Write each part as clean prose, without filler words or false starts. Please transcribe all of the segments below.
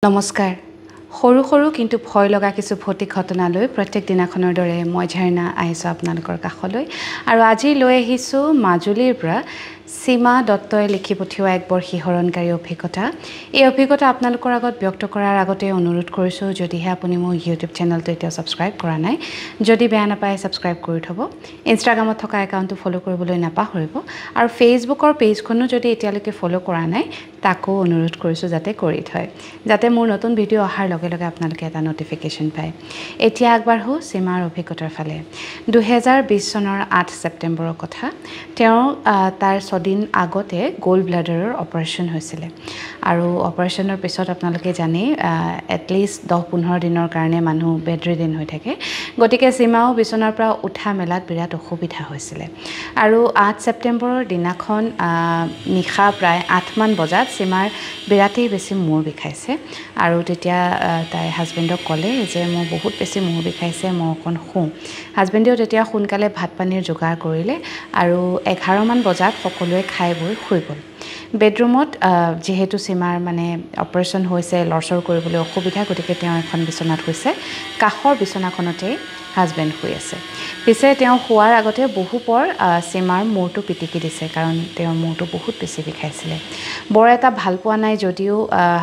নমস্কাৰ সৰু সৰু কিন্তু ভয় লগা কিছু ভৌতিক ঘটনালৈ প্ৰত্যেক দিনাখনৰ দৰে মই ঝাৰনা আহিছোঁ আপোনালোকৰ কাষলৈ আৰু আজি লৈ আহিছোঁ মাজুলীৰ পৰা সীমা দত্তই লিখি পঠিওৱা এক বৰ শিহৰণকাৰী অভিজ্ঞতা এই অভিজ্ঞতা আপোনালোকৰ আগত ব্যক্ত কৰাৰ আগতে অনুৰোধ কৰিছোঁ যদিহে আপুনি মোৰ ইউটিউব চেনেলটো এতিয়া সাবস্ক্ৰাইব কৰা নাই যদি বেয়া নাপায় সাবস্ক্ৰাইব কৰি থব ইনষ্টাগ্ৰামত থকা একাউণ্টটো ফলো কৰিবলৈ নাপাহৰিব আৰু ফেচবুকৰ পেজখনো যদি এতিয়ালৈকে ফলো কৰা নাই তাকো অনুৰোধ কৰিছোঁ যাতে কৰি থয় যাতে মোৰ নতুন ভিডিঅ' অহাৰ লগে লগে আপোনালোকে এটা নটিফিকেশ্যন পায় এতিয়া আগবাঢ়ো সীমাৰ অভিজ্ঞতাৰ ফালে 2020 চনৰ 8 ছেপ্টেম্বৰৰ কথা তেওঁ তাৰ দিন আগতে গোল্ড ব্লাডাৰৰ অপাৰেশ্যন হৈছিল আৰু অপাৰেশ্যনৰ পিছত আপোনালোকে জানে এটলিষ্ট 10-15 দিনৰ কাৰণে মানুহ বেড ৰিডেন হৈ থাকে গতিকে সীমাও বিচনাৰ পৰা উঠা মেলাত বিৰাট অসুবিধা হৈছিল আৰু 8 ছেপ্টেম্বৰৰ দিনাখন নিশা প্ৰায় 8 মান বজাত সীমাৰ বিৰাটেই বেছি মূৰ বিষাইছে আৰু তেতিয়া তাই হাজবেণ্ডক ক'লে যে মোৰ বহুত বেছি মূৰ বিষাইছে মই অকণ শুওঁ হাজবেণ্ডেও তেতিয়া সোনকালে ভাত পানীৰ যোগাৰ কৰিলে আৰু 11 মান বজাত সকলোৱে খাই বৈ শুই গ'ল বেডৰুমত যেহেতু সীমাৰ মানে অপাৰেশ্যন হৈছে লৰচৰ কৰিবলৈ অসুবিধা গতিকে তেওঁ এখন বিচনাত শুইছে কাষৰ বিচনাখনতে হাজবেণ্ড শুই আছে পিছে তেওঁ শুৱাৰ আগতে বহুপৰ সীমাৰ মূৰটো পিটিকি দিছে কাৰণ তেওঁৰ মূৰটো বহুত বেছি বিষাইছিল বৰ এটা ভাল পোৱা নাই যদিও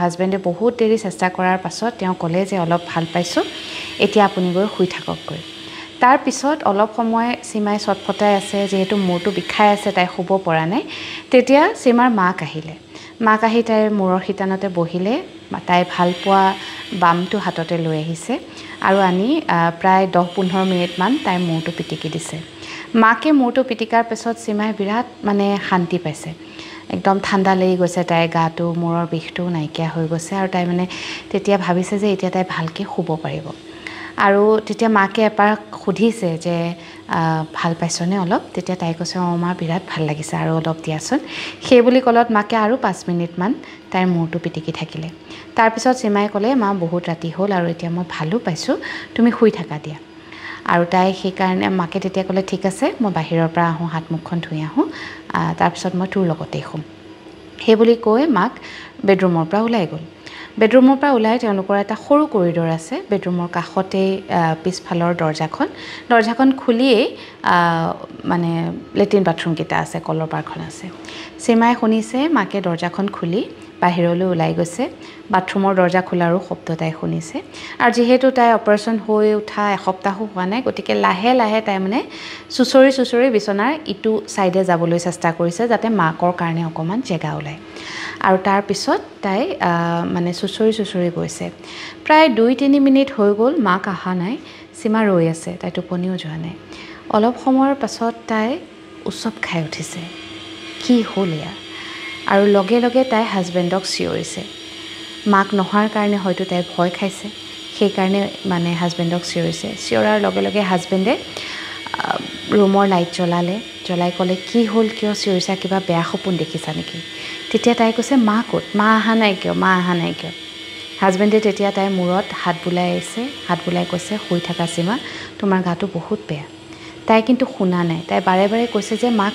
হাজবেণ্ডে বহুত দেৰি চেষ্টা কৰাৰ পাছত তেওঁ ক'লে যে অলপ ভাল পাইছোঁ এতিয়া আপুনি গৈ শুই থাককগৈ তাৰ পিছত অলপ সময় সীমাই ছটফটাই আছে যেহেতু মূৰটো বিষাই আছে তাই শুব পৰা নাই তেতিয়া সীমাৰ মাক আহিলে মাক আহি তাইৰ মূৰৰ শিতানতে বহিলে তাই ভাল পোৱা বামটো হাততে লৈ আহিছে আৰু আনি প্ৰায় 10-15 মিনিটমান তাইৰ মূৰটো পিটিকি দিছে মাকে মূৰটো পিটিকাৰ পিছত সীমাই বিৰাট মানে শান্তি পাইছে একদম ঠাণ্ডা লাগি গৈছে তাইৰ গাটো মূৰৰ বিষটো নাইকিয়া হৈ গৈছে আৰু তাই মানে তেতিয়া ভাবিছে যে এতিয়া তাই ভালকৈ শুব পাৰিব আৰু তেতিয়া মাকে এবাৰ সুধিছে যে ভাল পাইছনে অলপ তেতিয়া তাই কৈছে মা বিৰাট ভাল লাগিছে আৰু অলপ দিয়াচোন সেই বুলি ক'লত মাকে আৰু 5 মিনিটমান তাইৰ মূৰটো পিটিকি থাকিলে তাৰপিছত সীমাই ক'লে মা বহুত ৰাতি হ'ল আৰু এতিয়া মই ভালো পাইছোঁ তুমি শুই থাকা দিয়া আৰু তাই সেইকাৰণে মাকে তেতিয়া ক'লে ঠিক আছে মই বাহিৰৰ পৰা আহোঁ হাত মুখখন ধুই আহোঁ তাৰপিছত মই তোৰ লগতেই শুম সেই বুলি কৈ মাক বেডৰুমৰ পৰা ওলাই গ'ল বেডৰুমৰ পৰা ওলাই তেওঁলোকৰ এটা সৰু কৰিডৰ আছে বেডৰুমৰ কাষতেই পিছফালৰ দৰজাখন খুলিয়েই মানে লেট্ৰিন বাথৰুমকেইটা আছে কলৰ পাৰখন আছে সীমাই শুনিছে মাকে দৰজাখন খুলি বাহিৰলৈ ওলাই গৈছে বাথৰুমৰ দৰজা খোলাৰো শব্দ তাই শুনিছে আৰু যেহেতু তাই অপাৰেশ্যন হৈ উঠা এসপ্তাহো হোৱা নাই গতিকে লাহে লাহে তাই মানে চুচৰি বিচনাৰ ইটো ছাইডে যাবলৈ চেষ্টা কৰিছে যাতে মাকৰ কাৰণে অকণমান জেগা ওলায় আৰু তাৰ পিছত তাই মানে চুচৰি গৈছে প্ৰায় 2-3 মিনিট হৈ গ'ল মাক অহা নাই সীমা ৰৈ আছে তাই টোপনিও যোৱা নাই অলপ সময়ৰ পাছত তাই উচপ খাই উঠিছে কি হ'ল এয়া আৰু লগে লগে তাই হাজবেণ্ডক চিঞৰিছে মাক নহাৰ কাৰণে হয়তো তাই ভয় খাইছে সেইকাৰণে মানে হাজবেণ্ডক চিঞৰাৰ লগে লগে হাজবেণ্ডে ৰুমৰ লাইট জ্বলাই ক'লে কি হ'ল কিয় চিঞৰিছা কিবা বেয়া সপোন দেখিছা নেকি তেতিয়া তাই কৈছে মা ক'ত মা অহা নাই কিয় হাজবেণ্ডে তেতিয়া তাইৰ মূৰত হাত বুলাই কৈছে শুই থাকা সীমা তোমাৰ গাটো বহুত বেয়া তাই কিন্তু শুনা নাই তাই বাৰে বাৰে কৈছে যে মাক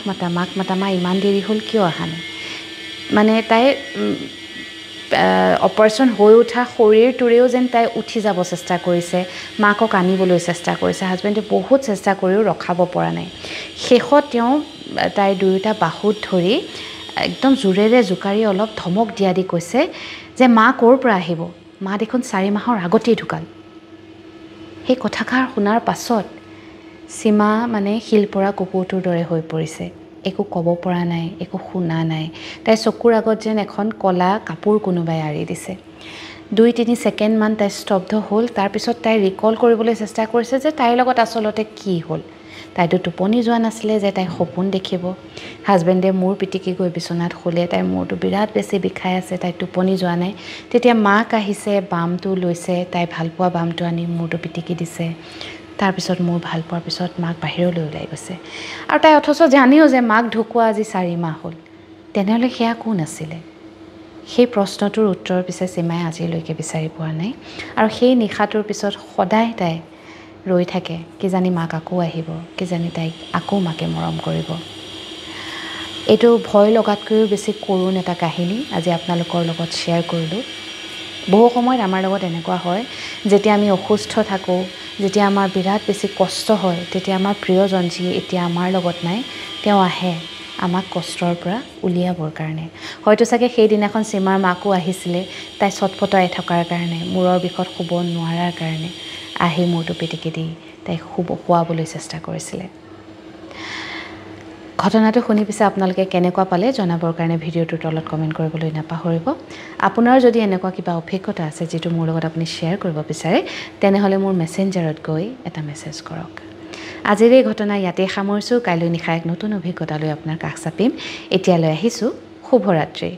মাতা মা ইমান দেৰি হ'ল কিয় অহা নাই মানে তাই অপাৰেশ্যন হৈ উঠা শৰীৰটোৰেও যেন তাই উঠি যাব চেষ্টা কৰিছে মাকক আনিবলৈ চেষ্টা কৰিছে হাজবেণ্ডে বহুত চেষ্টা কৰিও ৰখাব পৰা নাই শেষত তেওঁ তাইৰ দুয়োটা বাহুত ধৰি একদম জোৰেৰে জোকাৰি অলপ ধমক দি কৈছে যে মা ক'ৰ পৰা আহিব মা দেখোন 4 মাহৰ আগতেই ঢুকাল সেই কথাষাৰ শুনাৰ পাছত সীমা মানে শিল পৰা কুকুৰটোৰ দৰে হৈ পৰিছে একো ক'ব পৰা নাই একো শুনা নাই তাই চকুৰ আগত যেন এখন কলা কাপোৰ কোনোবাই আঁৰি দিছে 2-3 ছেকেণ্ডমান তাই স্তব্ধ হ'ল তাৰপিছত তাই ৰিকল কৰিবলৈ চেষ্টা কৰিছে যে তাইৰ লগত আচলতে কি হ'ল তাইতো টোপনি যোৱা নাছিলে যে তাই সপোন দেখিব হাজবেণ্ডে মূৰ পিটিকি গৈ বিচনাত শুলে তাইৰ মূৰটো বিৰাট বেছি বিষাই আছে তাই টোপনি যোৱা নাই তেতিয়া মাক আহিছে বামটো লৈছে তাই ভাল পোৱা বামটো আনি মূৰটো পিটিকি দিছে তাৰপিছত মোৰ ভাল পোৱাৰ পিছত মাক বাহিৰলৈ ওলাই গৈছে আৰু তাই অথচ জানিও যে মাক ঢুকুৱা আজি 4 মাহ হ'ল তেনেহ'লে সেয়া কোন আছিলে সেই প্ৰশ্নটোৰ উত্তৰ পিছে সীমাই আজিলৈকে বিচাৰি পোৱা নাই আৰু সেই নিশাটোৰ পিছত সদায় তাই ৰৈ থাকে কিজানি মাক আকৌ আহিব কিজানি তাইক আকৌ মাকে মৰম কৰিব এইটো ভয় লগাতকৈও বেছি কৰুণ এটা কাহিনী আজি আপোনালোকৰ লগত শ্বেয়াৰ কৰিলোঁ বহু সময়ত আমাৰ লগত এনেকুৱা হয় যেতিয়া আমি অসুস্থ থাকোঁ যেতিয়া আমাৰ বিৰাট বেছি কষ্ট হয় তেতিয়া আমাৰ প্ৰিয়জন যি এতিয়া আমাৰ লগত নাই তেওঁ আহে আমাক কষ্টৰ পৰা উলিয়াবৰ কাৰণে হয়তো চাগে সেইদিনাখন সীমাৰ মাকো আহিছিলে তাই ছটফটাই থকাৰ কাৰণে মূৰৰ বিষত শুব নোৱাৰাৰ কাৰণে আহি মূৰটো পিটিকি দি তাইক শুৱাবলৈ চেষ্টা কৰিছিলে ঘটনাটো শুনি পিছে আপোনালোকে কেনেকুৱা পালে জনাবৰ কাৰণে ভিডিঅ'টোৰ তলত কমেণ্ট কৰিবলৈ নাপাহৰিব আপোনাৰ যদি এনেকুৱা কিবা অভিজ্ঞতা আছে যিটো মোৰ লগত আপুনি শ্বেয়াৰ কৰিব বিচাৰে তেনেহ'লে মোৰ মেছেঞ্জাৰত গৈ এটা মেছেজ কৰক আজিৰ এই ঘটনা ইয়াতে সামৰিছোঁ কাইলৈ নিশা এক নতুন অভিজ্ঞতা লৈ আপোনাৰ কাষ চাপিম এতিয়ালৈ আহিছোঁ শুভৰাত্ৰি